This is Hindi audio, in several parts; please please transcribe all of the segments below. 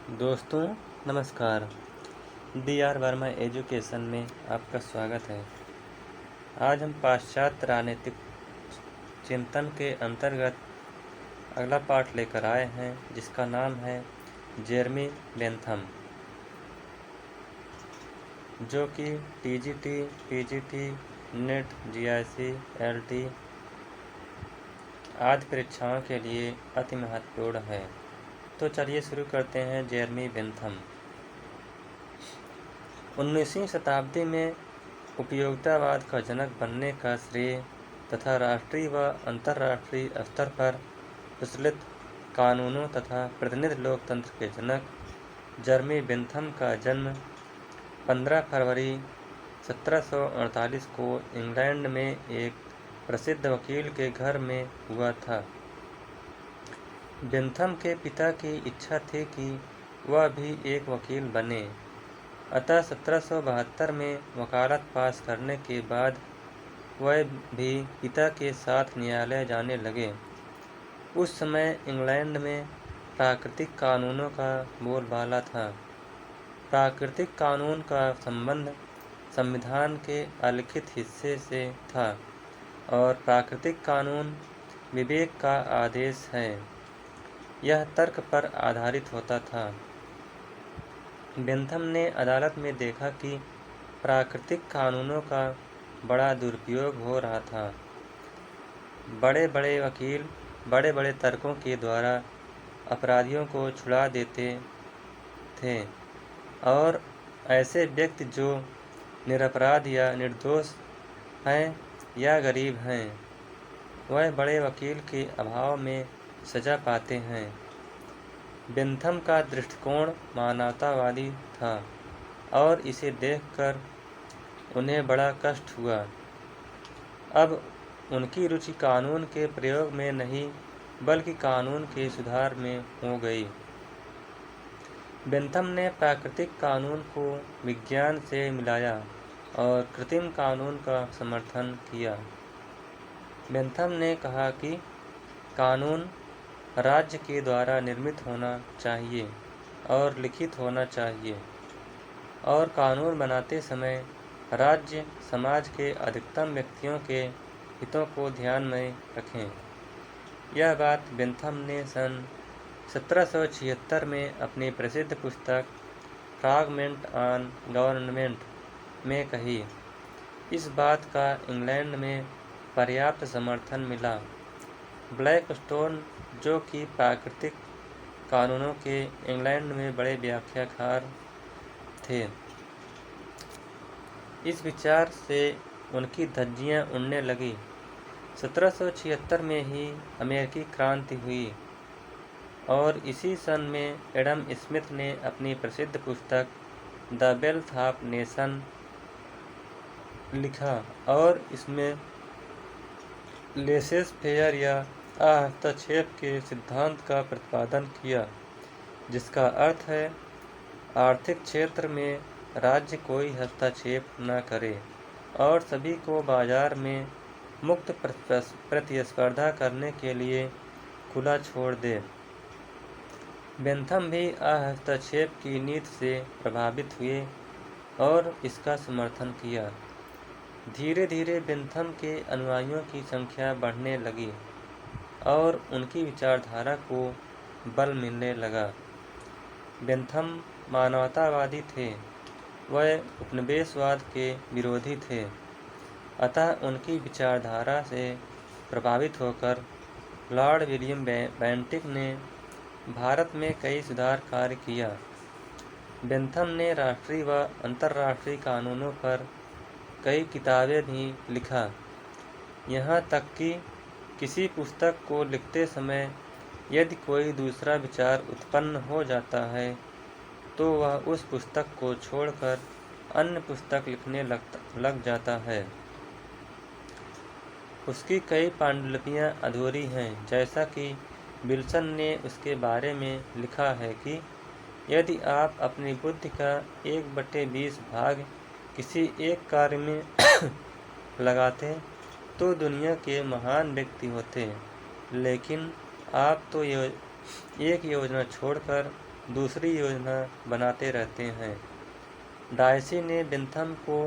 दोस्तों नमस्कार। डी आर वर्मा एजुकेशन में आपका स्वागत है। आज हम पाश्चात्य राजनीतिक चिंतन के अंतर्गत अगला पाठ लेकर आए हैं, जिसका नाम है जेरमी बेंथम, जो कि TGT, PGT, net, GIC, LT आदि परीक्षाओं के लिए अति महत्वपूर्ण है। तो चलिए शुरू करते हैं। जेरमी बेंथम 19वीं शताब्दी में उपयोगितावाद का जनक बनने का श्रेय तथा राष्ट्रीय व अंतर्राष्ट्रीय स्तर पर प्रचलित कानूनों तथा प्रतिनिधि लोकतंत्र के जनक जेरमी बेंथम का जन्म 15 फरवरी 1748 को इंग्लैंड में एक प्रसिद्ध वकील के घर में हुआ था। बेंथम के पिता की इच्छा थी कि वह भी एक वकील बने, अतः 1772 में वकालत पास करने के बाद वह भी पिता के साथ न्यायालय जाने लगे। उस समय इंग्लैंड में प्राकृतिक कानूनों का बोलबाला था। प्राकृतिक कानून का संबंध संविधान के अलिखित हिस्से से था और प्राकृतिक कानून विवेक का आदेश है। यह तर्क पर आधारित होता था। बेंथम ने अदालत में देखा कि प्राकृतिक कानूनों का बड़ा दुरुपयोग हो रहा था। बड़े बड़े वकील बड़े बड़े तर्कों के द्वारा अपराधियों को छुड़ा देते थे और ऐसे व्यक्ति जो निरपराध या निर्दोष हैं या गरीब हैं, वह बड़े वकील के अभाव में सजा पाते हैं। बेंथम का दृष्टिकोण मानवतावादी था और इसे देखकर उन्हें बड़ा कष्ट हुआ। अब उनकी रुचि कानून के प्रयोग में नहीं बल्कि कानून के सुधार में हो गई। बेंथम ने प्राकृतिक कानून को विज्ञान से मिलाया और कृत्रिम कानून का समर्थन किया। बेंथम ने कहा कि कानून राज्य के द्वारा निर्मित होना चाहिए और लिखित होना चाहिए और कानून बनाते समय राज्य समाज के अधिकतम व्यक्तियों के हितों को ध्यान में रखें। यह बात बेंथम ने सन 1776 में अपनी प्रसिद्ध पुस्तक फ्रैगमेंट ऑन गवर्नमेंट में कही। इस बात का इंग्लैंड में पर्याप्त समर्थन मिला। ब्लैकस्टोन, जो कि प्राकृतिक कानूनों के इंग्लैंड में बड़े व्याख्याकार थे, इस विचार से उनकी धज्जियां उड़ने लगी। 1776 में ही अमेरिकी क्रांति हुई और इसी सन में एडम स्मिथ ने अपनी प्रसिद्ध पुस्तक द वेल्थ ऑफ नेशन लिखा और इसमें लेसेस फेयर या हस्तक्षेप के सिद्धांत का प्रतिपादन किया, जिसका अर्थ है आर्थिक क्षेत्र में राज्य कोई हस्तक्षेप न करे और सभी को बाजार में मुक्त प्रतिस्पर्धा करने के लिए खुला छोड़ दे। बेंथम भी हस्तक्षेप की नीति से प्रभावित हुए और इसका समर्थन किया। धीरे धीरे बेंथम के अनुयायियों की संख्या बढ़ने लगी और उनकी विचारधारा को बल मिलने लगा। बेंथम मानवतावादी थे, वह उपनिवेशवाद के विरोधी थे, अतः उनकी विचारधारा से प्रभावित होकर लॉर्ड विलियम बेंटिक ने भारत में कई सुधार कार्य किया। बेंथम ने राष्ट्रीय व अंतर्राष्ट्रीय कानूनों पर कई किताबें भी लिखा। यहाँ तक कि किसी पुस्तक को लिखते समय यदि कोई दूसरा विचार उत्पन्न हो जाता है तो वह उस पुस्तक को छोड़कर अन्य पुस्तक लिखने लग जाता है। उसकी कई पांडुलिपियाँ अधूरी हैं, जैसा कि विल्सन ने उसके बारे में लिखा है कि यदि आप अपनी बुद्धि का 1/20 भाग किसी एक कार्य में लगाते तो दुनिया के महान व्यक्ति होते, लेकिन आप तो एक योजना छोड़कर दूसरी योजना बनाते रहते हैं। डायसी ने बेंथम को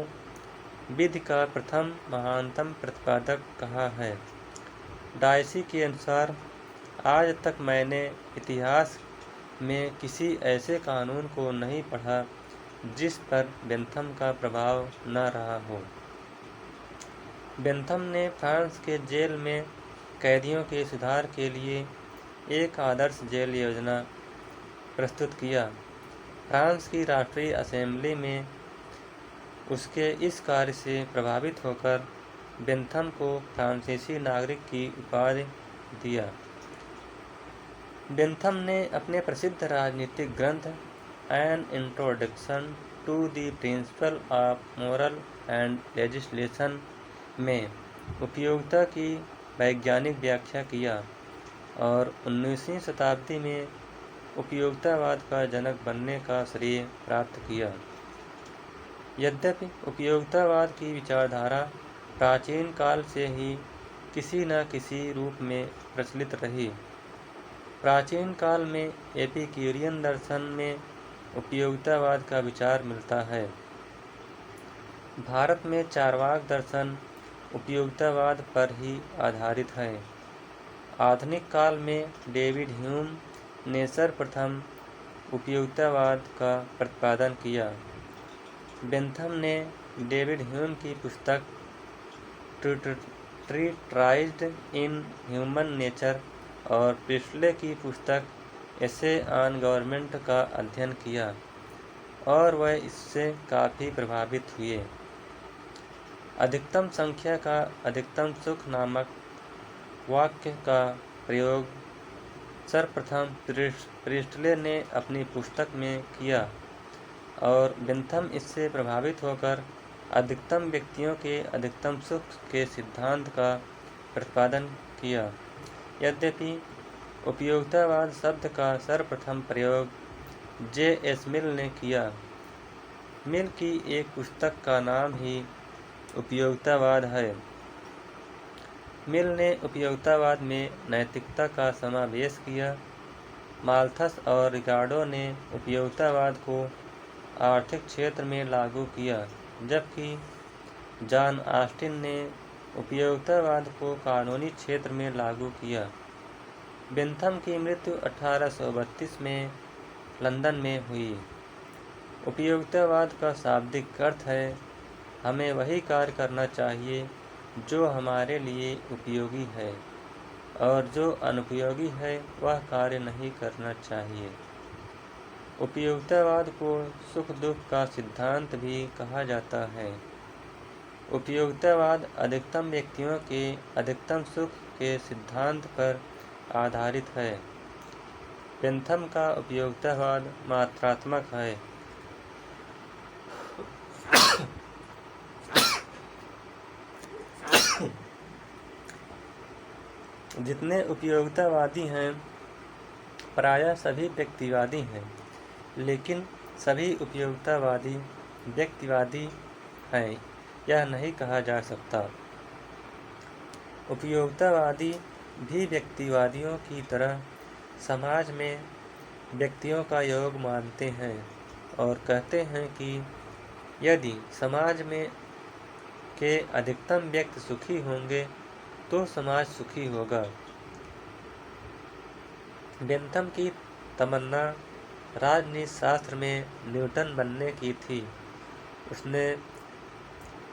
विधि का प्रथम महानतम प्रतिपादक कहा है। डायसी के अनुसार, आज तक मैंने इतिहास में किसी ऐसे कानून को नहीं पढ़ा जिस पर बेंथम का प्रभाव न रहा हो। बेंथम ने फ्रांस के जेल में कैदियों के सुधार के लिए एक आदर्श जेल योजना प्रस्तुत किया। फ्रांस की राष्ट्रीय असेंबली में उसके इस कार्य से प्रभावित होकर बेंथम को फ्रांसीसी नागरिक की उपाधि दिया। बेंथम ने अपने प्रसिद्ध राजनीतिक ग्रंथ an introduction to the principle of moral and legislation में उपयोगिता की वैज्ञानिक व्याख्या किया और 19वीं शताब्दी में उपयोगितावाद का जनक बनने का श्रेय प्राप्त किया। यद्यपि उपयोगितावाद की विचारधारा प्राचीन काल से ही किसी न किसी रूप में प्रचलित रही। प्राचीन काल में एपिक्यूरियन दर्शन में उपयोगितावाद का विचार मिलता है। भारत में चार्वाक दर्शन उपयोगितावाद पर ही आधारित है। आधुनिक काल में डेविड ह्यूम ने सर्वप्रथम उपयोगितावाद का प्रतिपादन किया। बेंथम ने डेविड ह्यूम की पुस्तक ट्रीटाइज इन ह्यूमन नेचर और प्रिस्टले की पुस्तक एसे ऑन गवर्नमेंट का अध्ययन किया और वह इससे काफ़ी प्रभावित हुए। अधिकतम संख्या का अधिकतम सुख नामक वाक्य का प्रयोग सर्वप्रथम प्रिस्टले ने अपनी पुस्तक में किया और बेंथम इससे प्रभावित होकर अधिकतम व्यक्तियों के अधिकतम सुख के सिद्धांत का प्रतिपादन किया। यद्यपि उपयोगितावाद शब्द का सर्वप्रथम प्रयोग जे.एस. मिल ने किया। मिल की एक पुस्तक का नाम ही उपयोगितावाद है। मिल ने उपयोगितावाद में नैतिकता का समावेश किया। माल्थस और रिकार्डो ने उपयोगितावाद को आर्थिक क्षेत्र में लागू किया, जबकि जॉन ऑस्टिन ने उपयोगितावाद को कानूनी क्षेत्र में लागू किया। बेंथम की मृत्यु 1832 में लंदन में हुई। उपयोगितावाद का शाब्दिक अर्थ है, हमें वही कार्य करना चाहिए जो हमारे लिए उपयोगी है और जो अनुपयोगी है वह कार्य नहीं करना चाहिए। उपयोगितावाद को सुख दुख का सिद्धांत भी कहा जाता है। उपयोगितावाद अधिकतम व्यक्तियों के अधिकतम सुख के सिद्धांत पर आधारित है। बेंथम का उपयोगितावाद मात्रात्मक है। जितने उपयोगितावादी हैं प्रायः सभी व्यक्तिवादी हैं, लेकिन सभी उपयोगितावादी व्यक्तिवादी हैं यह नहीं कहा जा सकता। उपयोगितावादी भी व्यक्तिवादियों की तरह समाज में व्यक्तियों का योग मानते हैं और कहते हैं कि यदि समाज में के अधिकतम व्यक्ति सुखी होंगे तो समाज सुखी होगा। बेंथम की तमन्ना राजनीति शास्त्र में न्यूटन बनने की थी। उसने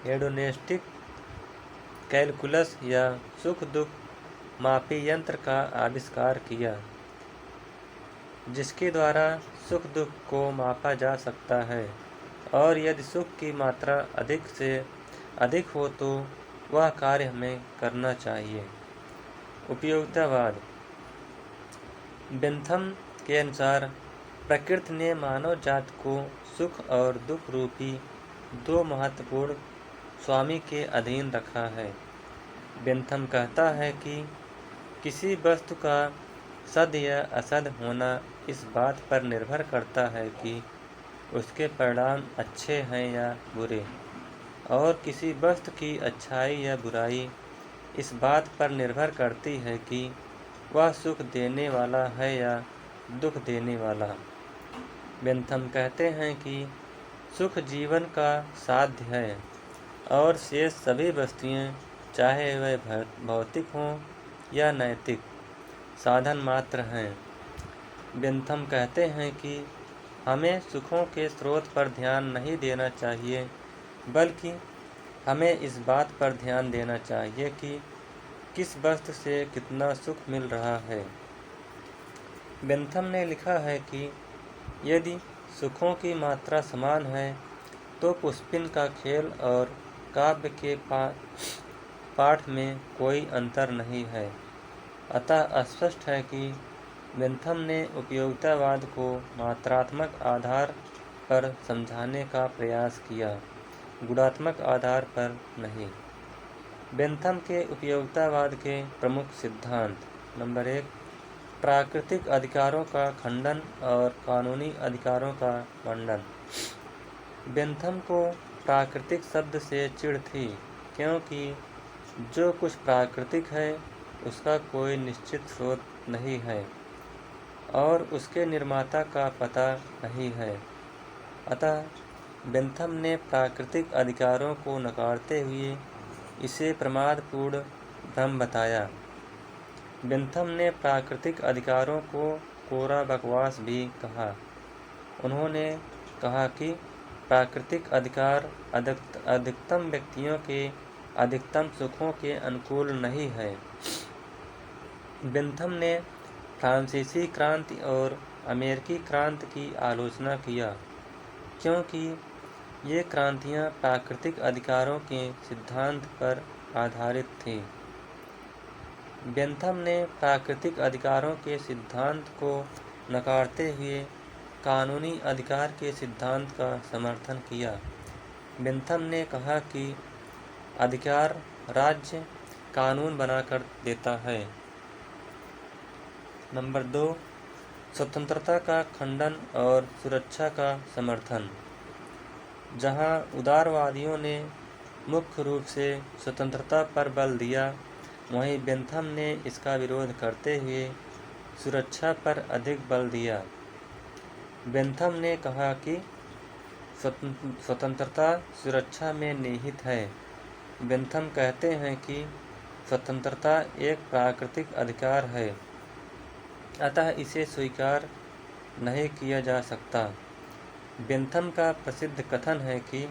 हेडोनिस्टिक कैलकुलस या सुख दुख मापी यंत्र का आविष्कार किया, जिसके द्वारा सुख दुख को मापा जा सकता है और यदि सुख की मात्रा अधिक से अधिक हो तो वह कार्य हमें करना चाहिए। उपयोगितावाद बेंथम के अनुसार प्रकृति ने मानव जाति को सुख और दुख रूपी दो महत्वपूर्ण स्वामी के अधीन रखा है। बेंथम कहता है कि किसी वस्तु का सद या असद होना इस बात पर निर्भर करता है कि उसके परिणाम अच्छे हैं या बुरे, और किसी वस्तु की अच्छाई या बुराई इस बात पर निर्भर करती है कि वह सुख देने वाला है या दुख देने वाला। बेंथम कहते हैं कि सुख जीवन का साध्य है और शेष सभी वस्तुएं, चाहे वह भौतिक हों या नैतिक, साधन मात्र हैं। बेंथम कहते हैं कि हमें सुखों के स्रोत पर ध्यान नहीं देना चाहिए, बल्कि हमें इस बात पर ध्यान देना चाहिए कि किस वस्तु से कितना सुख मिल रहा है। बेंथम ने लिखा है कि यदि सुखों की मात्रा समान है तो पुष्पिन का खेल और काव्य के पाठ में कोई अंतर नहीं है। अतः स्पष्ट है कि बेंथम ने उपयोगितावाद को मात्रात्मक आधार पर समझाने का प्रयास किया, गुणात्मक आधार पर नहीं। बेंथम के उपयोगितावाद के प्रमुख सिद्धांत: नंबर 1, प्राकृतिक अधिकारों का खंडन और कानूनी अधिकारों का मंडन। बेंथम को प्राकृतिक शब्द से चिढ़ थी, क्योंकि जो कुछ प्राकृतिक है उसका कोई निश्चित स्रोत नहीं है और उसके निर्माता का पता नहीं है। अतः बेंथम ने प्राकृतिक अधिकारों को नकारते हुए इसे प्रमादपूर्ण भ्रम बताया। बेंथम ने प्राकृतिक अधिकारों को कोरा बकवास भी कहा। उन्होंने कहा कि प्राकृतिक अधिकार अधिकतम व्यक्तियों के अधिकतम सुखों के अनुकूल नहीं है। बेंथम ने फ्रांसीसी क्रांति और अमेरिकी क्रांति की आलोचना किया, क्योंकि ये क्रांतियाँ प्राकृतिक अधिकारों के सिद्धांत पर आधारित थीं। बेंथम ने प्राकृतिक अधिकारों के सिद्धांत को नकारते हुए कानूनी अधिकार के सिद्धांत का समर्थन किया। बेंथम ने कहा कि अधिकार राज्य कानून बनाकर देता है। नंबर 2, स्वतंत्रता का खंडन और सुरक्षा का समर्थन। जहां उदारवादियों ने मुख्य रूप से स्वतंत्रता पर बल दिया, वहीं बेंथम ने इसका विरोध करते हुए सुरक्षा पर अधिक बल दिया। बेंथम ने कहा कि स्वतंत्रता सुरक्षा में निहित है। बेंथम कहते हैं कि स्वतंत्रता एक प्राकृतिक अधिकार है, अतः इसे स्वीकार नहीं किया जा सकता। बेंथम का प्रसिद्ध कथन है कि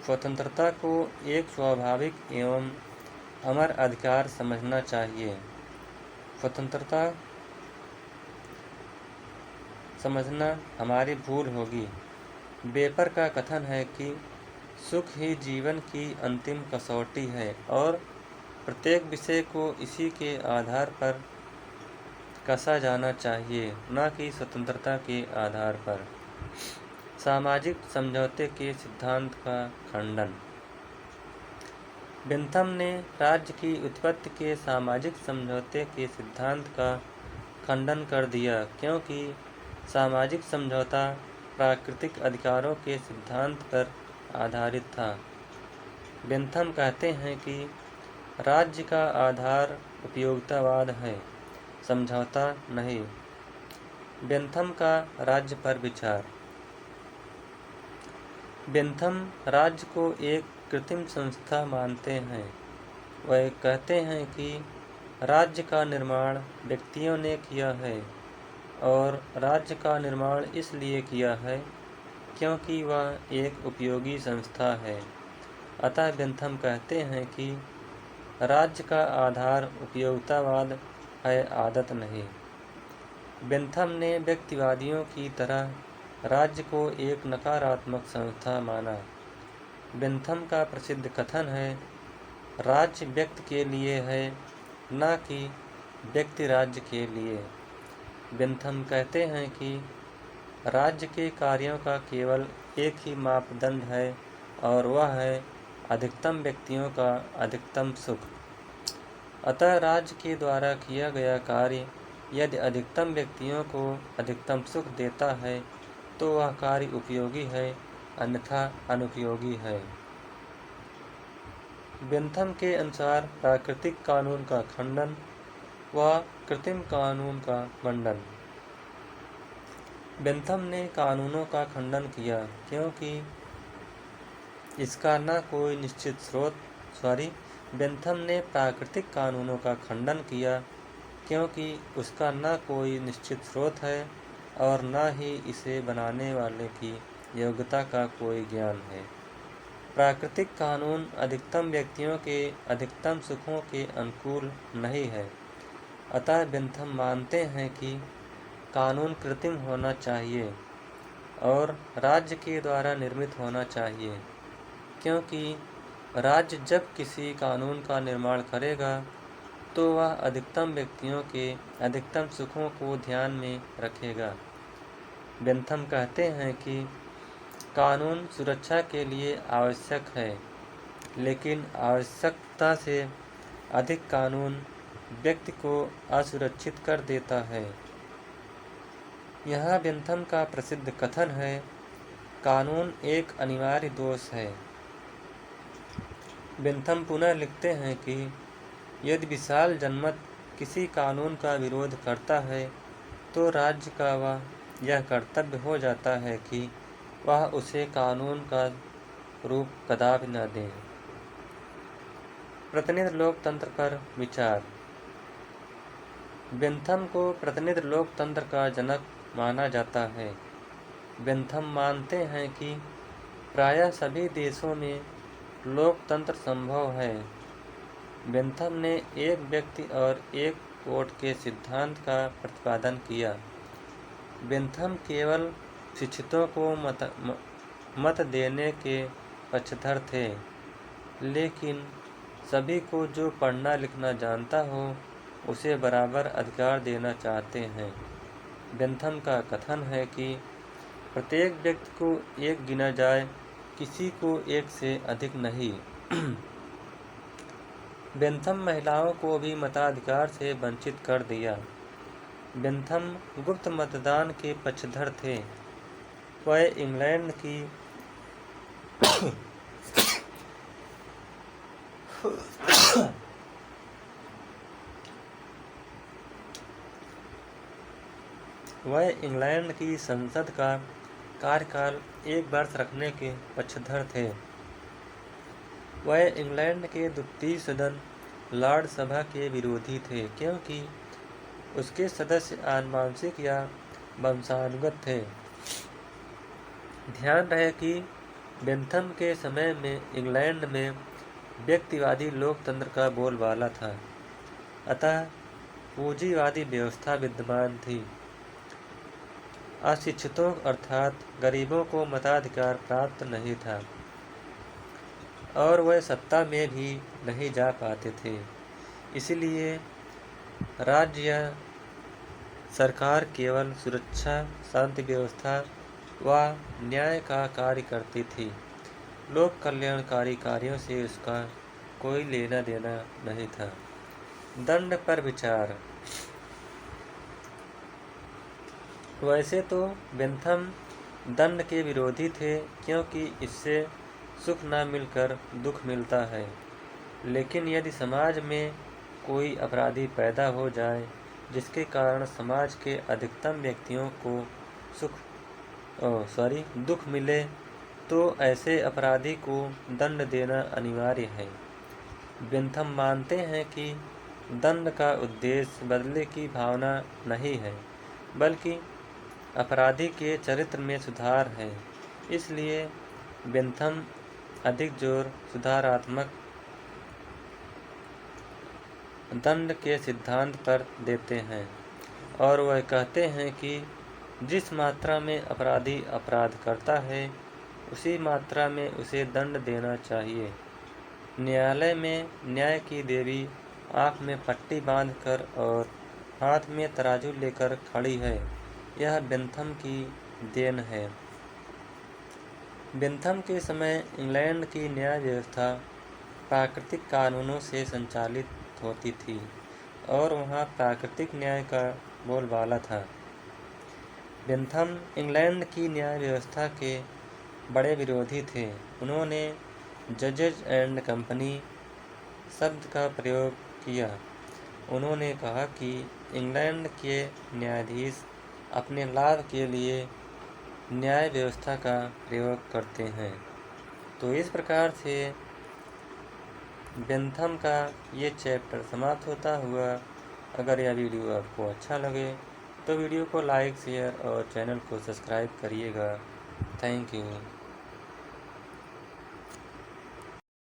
स्वतंत्रता को एक स्वाभाविक एवं अमर अधिकार समझना चाहिए। स्वतंत्रता समझना हमारी भूल होगी। बेपर का कथन है कि सुख ही जीवन की अंतिम कसौटी है और प्रत्येक विषय को इसी के आधार पर कसा जाना चाहिए, न कि स्वतंत्रता के आधार पर। सामाजिक समझौते के सिद्धांत का खंडन। बेंथम ने राज्य की उत्पत्ति के सामाजिक समझौते के सिद्धांत का खंडन कर दिया, क्योंकि सामाजिक समझौता प्राकृतिक अधिकारों के सिद्धांत पर आधारित था। बेंथम कहते हैं कि राज्य का आधार उपयोगितावाद है, समझौता नहीं। बेंथम का राज्य पर विचार। बेंथम राज्य को एक कृत्रिम संस्था मानते हैं। वह कहते हैं कि राज्य का निर्माण व्यक्तियों ने किया है और राज्य का निर्माण इसलिए किया है क्योंकि वह एक उपयोगी संस्था है। अतः बेंथम कहते हैं कि राज्य का आधार उपयोगितावाद है, आदत नहीं। बेंथम ने व्यक्तिवादियों की तरह राज्य को एक नकारात्मक संस्था माना। बेंथम का प्रसिद्ध कथन है, राज्य व्यक्ति के लिए है, न कि व्यक्ति राज्य के लिए। बेंथम कहते हैं कि राज्य के कार्यों का केवल एक ही मापदंड है और वह है अधिकतम व्यक्तियों का अधिकतम सुख। अतः राज्य के द्वारा किया गया कार्य यदि अधिकतम व्यक्तियों को अधिकतम सुख देता है तो वह कार्य उपयोगी है, अन्यथा अनुपयोगी है। बेंथम के अनुसार प्राकृतिक कानून का खंडन व कृत्रिम कानून का मंडन। बेंथम ने कानूनों का खंडन किया क्योंकि इसका न कोई निश्चित बेंथम ने प्राकृतिक कानूनों का खंडन किया क्योंकि उसका न कोई निश्चित स्रोत है और न ही इसे बनाने वाले की योग्यता का कोई ज्ञान है। प्राकृतिक कानून अधिकतम व्यक्तियों के अधिकतम सुखों के अनुकूल नहीं है। अतः बेंथम मानते हैं कि कानून कृत्रिम होना चाहिए और राज्य के द्वारा निर्मित होना चाहिए, क्योंकि राज्य जब किसी कानून का निर्माण करेगा तो वह अधिकतम व्यक्तियों के अधिकतम सुखों को ध्यान में रखेगा। बेंथम कहते हैं कि कानून सुरक्षा के लिए आवश्यक है, लेकिन आवश्यकता से अधिक कानून व्यक्ति को असुरक्षित कर देता है। यहाँ बेंथम का प्रसिद्ध कथन है, कानून एक अनिवार्य दोष है। बेंथम पुनः लिखते हैं कि यदि विशाल जनमत किसी कानून का विरोध करता है तो राज्य का वह यह कर्तव्य हो जाता है कि वह उसे कानून का रूप कदापि न दे। प्रतिनिधि लोकतंत्र पर विचार। बेंथम को प्रतिनिधि लोकतंत्र का जनक माना जाता है। बेंथम मानते हैं कि प्रायः सभी देशों में लोकतंत्र संभव है। बेंथम ने एक व्यक्ति और एक वोट के सिद्धांत का प्रतिपादन किया। बेंथम केवल शिक्षितों को मत देने के पक्षधर थे, लेकिन सभी को जो पढ़ना लिखना जानता हो उसे बराबर अधिकार देना चाहते हैं। बेंथम का कथन है कि प्रत्येक व्यक्ति को एक गिना जाए, किसी को एक से अधिक नहीं। बेंथम महिलाओं को भी मताधिकार से वंचित कर दिया। बेंथम गुप्त मतदान के पक्षधर थे। वह इंग्लैंड की संसद का कार्यकाल 1 वर्ष रखने के पक्षधर थे। वह इंग्लैंड के द्वितीय सदन लॉर्ड सभा के विरोधी थे, क्योंकि उसके सदस्य आनुवंशिक या वंशानुगत थे। ध्यान रहे कि बेंथम के समय में इंग्लैंड में व्यक्तिवादी लोकतंत्र का बोलबाला था, अतः पूंजीवादी व्यवस्था विद्यमान थी। अशिक्षितों अर्थात गरीबों को मताधिकार प्राप्त नहीं था और वह सत्ता में भी नहीं जा पाते थे। इसलिए राज्य या सरकार केवल सुरक्षा, शांति व्यवस्था व न्याय का कार्य करती थी। लोक कल्याणकारी कार्यों से उसका कोई लेना देना नहीं था। दंड पर विचार। वैसे तो बेंथम दंड के विरोधी थे, क्योंकि इससे सुख न मिलकर दुख मिलता है। लेकिन यदि समाज में कोई अपराधी पैदा हो जाए जिसके कारण समाज के अधिकतम व्यक्तियों को दुख मिले, तो ऐसे अपराधी को दंड देना अनिवार्य है। बेंथम मानते हैं कि दंड का उद्देश्य बदले की भावना नहीं है, बल्कि अपराधी के चरित्र में सुधार है। इसलिए बेंथम अधिक जोर सुधारात्मक दंड के सिद्धांत पर देते हैं और वह कहते हैं कि जिस मात्रा में अपराधी अपराध करता है उसी मात्रा में उसे दंड देना चाहिए। न्यायालय में न्याय की देवी आँख में पट्टी बांधकर और हाथ में तराजू लेकर खड़ी है। यह बेंथम की देन है। बेंथम के समय इंग्लैंड की न्याय व्यवस्था प्राकृतिक कानूनों से संचालित होती थी और वहाँ प्राकृतिक न्याय का बोलबाला था। बेंथम इंग्लैंड की न्याय व्यवस्था के बड़े विरोधी थे। उन्होंने जजेज एंड कंपनी शब्द का प्रयोग किया। उन्होंने कहा कि इंग्लैंड के न्यायाधीश अपने लाभ के लिए न्याय व्यवस्था का प्रयोग करते हैं। तो इस प्रकार से बेंथम का ये चैप्टर समाप्त होता हुआ। अगर यह वीडियो आपको अच्छा लगे तो वीडियो को लाइक, शेयर और चैनल को सब्सक्राइब करिएगा। Thank you.